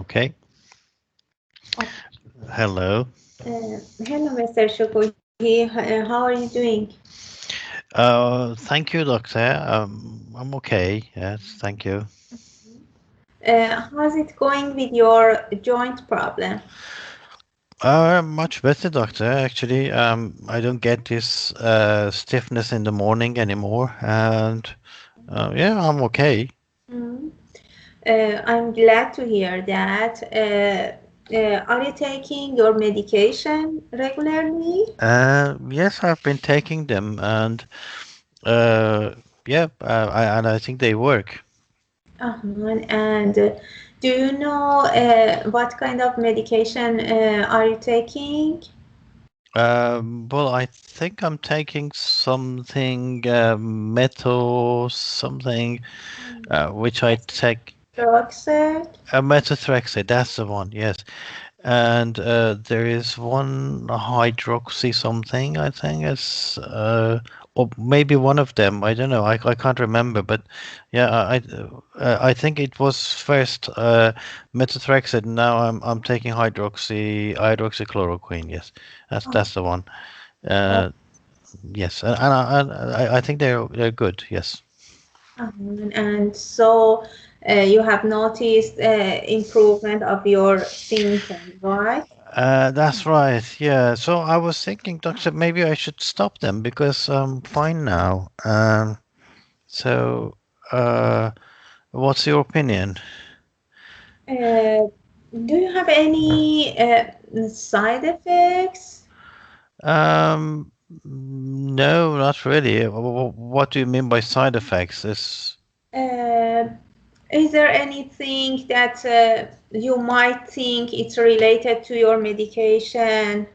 Okay. Oh, Hello. hello, Mr. Shokouhi. How are you doing? Thank you, doctor. I'm okay. Yes, thank you. How's it going with your joint problem? Much better, doctor. Actually, I don't get this stiffness in the morning anymore, and yeah, I'm okay. Mm. I'm glad to hear that. Are you taking your medication regularly? Yes, I've been taking them, and uh, yeah, I think they work. And do you know what kind of medication are you taking? Well, I think I'm taking something metal something which I take. Methotrexate? Methotrexate, that's the one, yes. And there is one hydroxy something, I think it's, or maybe one of them. I don't know. I can't remember. But yeah, I think it was first methotrexate. Now I'm taking hydroxychloroquine. Yes, that's the one. Uh, yes, and I think they're good. Yes. And so you have noticed improvement of your symptoms, right? That's right. Yeah. So I was thinking, doctor, maybe I should stop them because I'm fine now. So, uh, what's your opinion? Uh, do you have any side effects? Um, no, not really. What do you mean by side effects? Is Uh, is there anything that you might think it's related to your medication?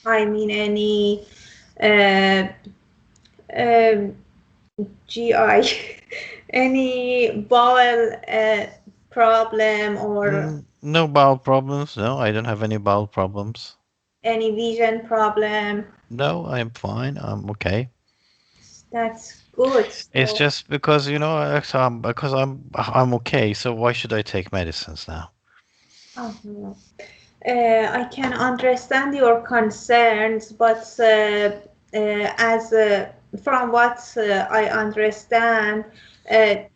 I mean, any uh, um, GI, any bowel problem or no bowel problems? No, I don't have any bowel problems. any vision problem? No, I'm fine. I'm okay. That's good. It's So, just because because I'm okay. So why should I take medicines now? uh-huh. I can understand your concerns, but as from what I understand,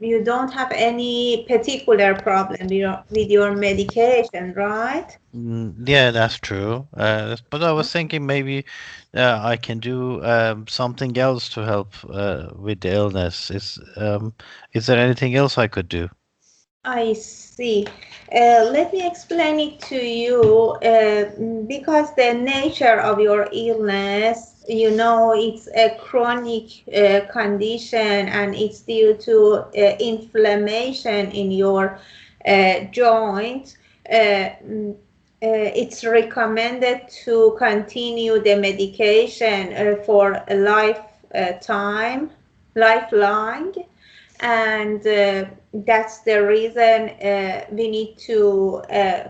you don't have any particular problem with your medication, right? Yeah, that's true. But I was thinking maybe I can do something else to help with the illness. Is there anything else I could do? I see. Let me explain it to you because the nature of your illness, you know, it's a chronic condition and it's due to inflammation in your joint. It's recommended to continue the medication for a lifetime, lifelong, and that's the reason we need to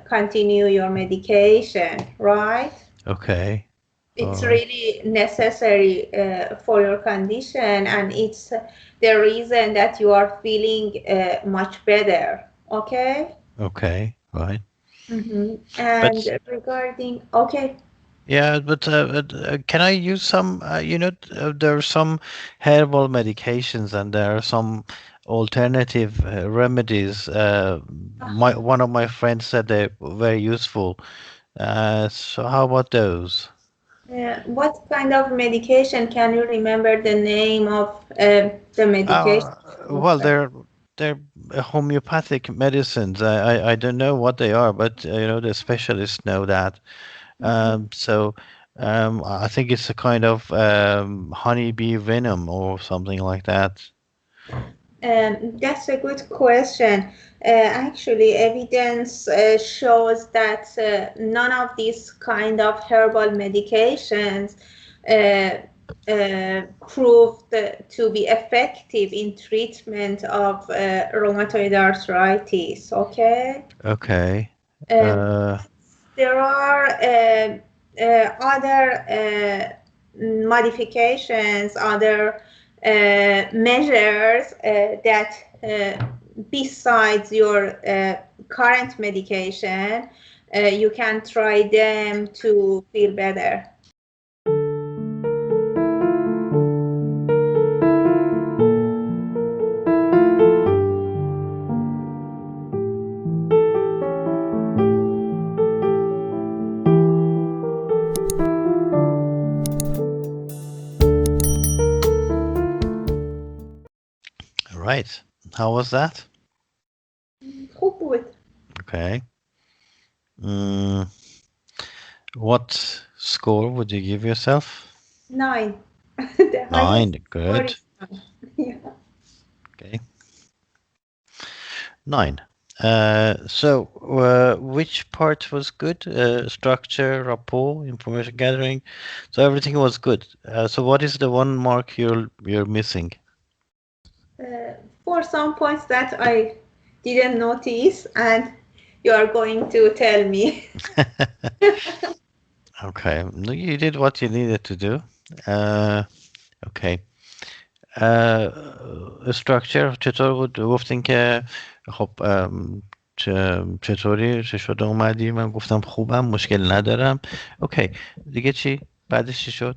continue your medication, right? Okay. All It's right. really necessary for your condition, and it's the reason that you are feeling much better. Okay? Okay. Right. And But regarding, okay, yeah, but can I use some? There are some herbal medications and there are some alternative remedies. My one of my friends said they're very useful. So how about those? what kind of medication? Can you remember the name of the medication? Uh, well, they're homeopathic medicines. I don't know what they are, but the specialists know that. So I think it's a kind of honeybee venom or something like that. That's a good question. Actually, evidence shows that none of these kind of herbal medications uh, proved to be effective in treatment of rheumatoid arthritis. Okay. Okay. Um, Uh, there are other modifications, other measures that besides your current medication, you can try them to feel better. Right. How was that? خوب بود. Okay. Mm, what score would you give yourself? 9. The highest 9. score Good. is 9. Yeah. Okay. 9. Which part was good? Structure, rapport, information gathering. So everything was good. So what is the one mark you're missing? For some points that I didn't notice, and you are going to tell me. Okay. No, you did what you needed to do. Okay. استراکچر چطور بود؟ گفتین که خب چطوری چه شده اومدی؟ من گفتم خوبم، مشکل ندارم. اوکی. دیگه چی؟ بعدش چی شد؟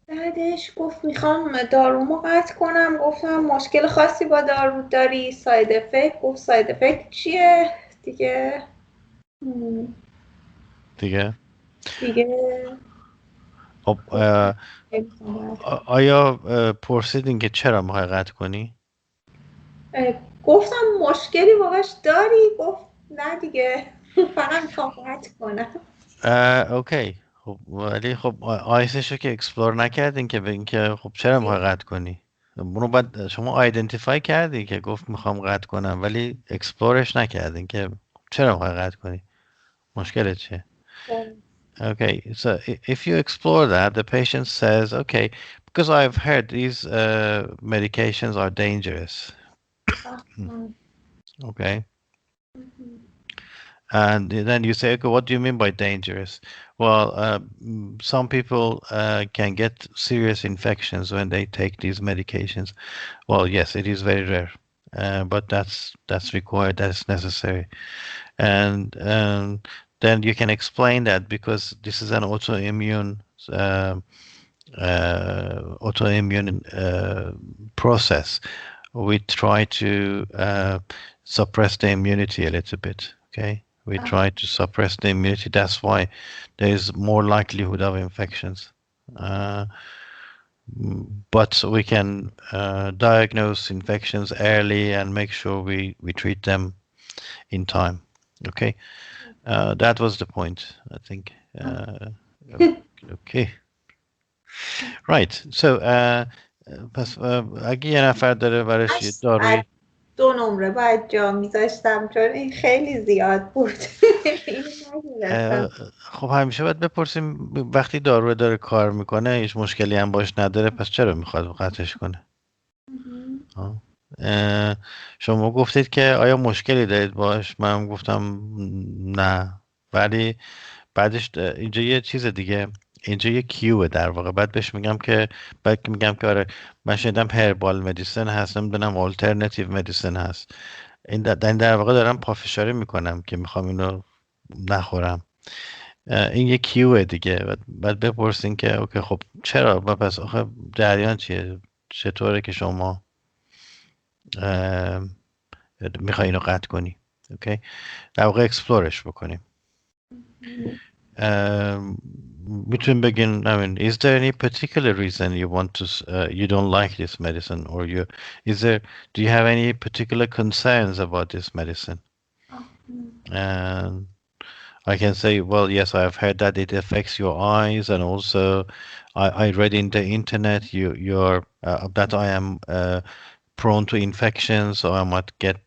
بعدش گفت میخوام دارومو قطع کنم. گفتم مشکل خاصی با دارو داری؟ ساید افکت؟ گفت ساید افکت چیه دیگه؟ دیگه دیگه خب گفتم نمی‌خوام قطع کنم. آیا پرسیدین که چرا میخوای قطع کنی؟ گفتم مشکلی باهاش داری؟ گفت نه دیگه فقط میخوام قطع کنم. اوکی. خب ولی خب آیسش رو که اکسپلور نکردین که بگین که خب چرا میخوای قطع کنی؟ اونو بعد شما آیدنتیفای کردی که گفت میخوام قطع کنم، ولی اکسپلورش نکردین که چرا میخوای قطع کنی؟ مشکلت چیه؟ Okay, so if you explore that, the patient says, okay, because I've heard these medications are dangerous. Okay. And then you say, okay, what do you mean by dangerous? Well, some people can get serious infections when they take these medications. Well, yes, it is very rare, but that's required, that's necessary. And then you can explain that because this is an uh, autoimmune process. We try to suppress the immunity a little bit. Okay, we try to suppress the immunity. That's why there is more likelihood of infections. But we can diagnose infections early and make sure we treat them in time. Okay, that was the point, I think. Okay. Right. So پس اگه یه نفر داره براش یه از داروی 2 نمره باید جا میذاشتم چون این خیلی زیاد بود. اینو نگرفتم. خب همیشه باید بپرسیم وقتی دارو داره کار میکنه هیچ مشکلی هم باش نداره پس چرا میخواد قطعش کنه؟ شما گفتید که آیا مشکلی دارید باش؟ من گفتم نه، ولی بعدش اینجا یه چیز دیگه، اینجا یه کیوه در واقع. بعد بهش میگم که بعد میگم که آره من شنیدم هربال مدیسن هست، نمیدونم آلترناتیو مدیسن هست. این در واقع دارم پافشاری میکنم که میخوام اینو نخورم. این یه کیوه دیگه. بعد بپرسین که اوکی خب چرا؟ و پس آخه جریان چیه؟ چطوره که شما میخوای اینو قطع کنی؟ اوکی، در واقع اکسپلورش بکنیم. Between begin, I mean, is there any particular reason you want to, you don't like this medicine, or do you have any particular concerns about this medicine? And I can say, well, yes, I've heard that it affects your eyes, and also I read in the internet that I am prone to infections, or I might get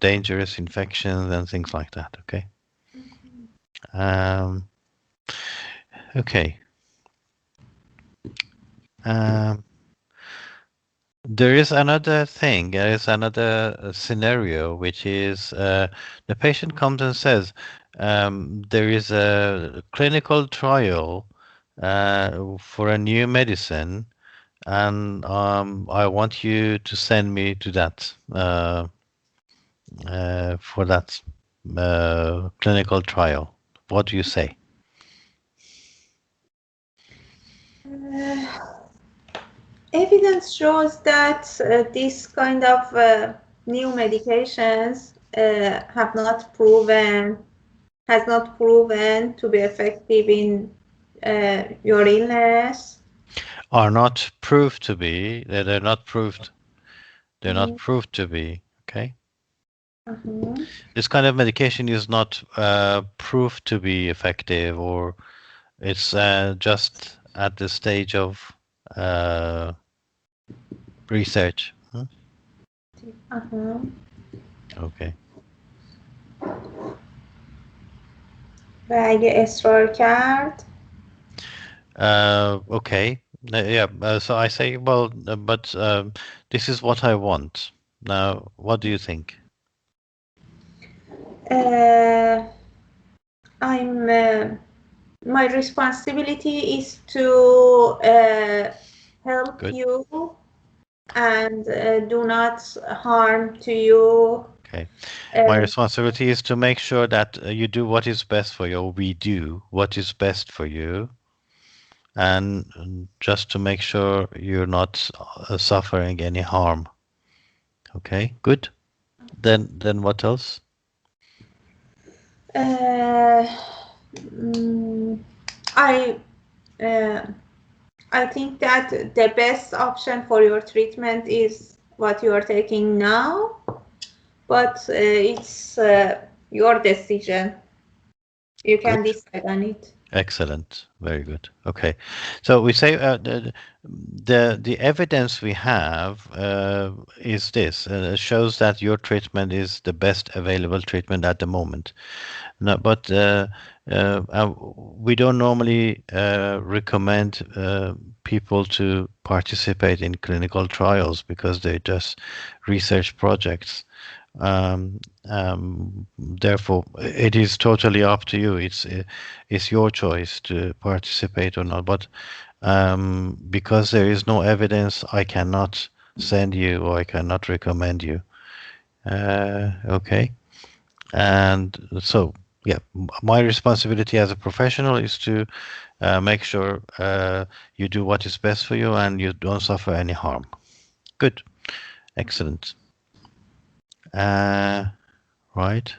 dangerous infections and things like that. Okay. Okay. There is another thing. There is another scenario, which is the patient comes and says, there is a clinical trial for a new medicine, and I want you to send me to that. for that clinical trial. What do you say? Evidence shows that this kind of new medications has not proven to be effective in your illness. Are not proved to be. They're not proved. They're not Mhm. proved to be. Okay. Mhm. This kind of medication is not proved to be effective, or it's just at the stage of uh, research. Hmm? Mhm. Okay. و اگه اصرار کرد Okay. Yeah. So I say, well, but this is what I want. Now, what do you think? uh, I'm my responsibility is to help Good. you and do not harm to you. Okay. My Uh, responsibility is to make sure that you do what is best for you, or we do what is best for you, and just to make sure you're not suffering any harm. Okay, good. Then what else? uh, mm, I uh, I think that the best option for your treatment is what you are taking now, but it's your decision. You Good. can decide on it. Excellent. Very good. Okay. So we say the evidence we have is this. Shows that your treatment is the best available treatment at the moment. No, but we don't normally recommend people to participate in clinical trials because they're just research projects. Therefore, it is totally up to you. It's your choice to participate or not. But because there is no evidence, I cannot send you or I cannot recommend you. Okay. And so, yeah, my responsibility as a professional is to make sure you do what is best for you and you don't suffer any harm. Good. Excellent. Uh, right.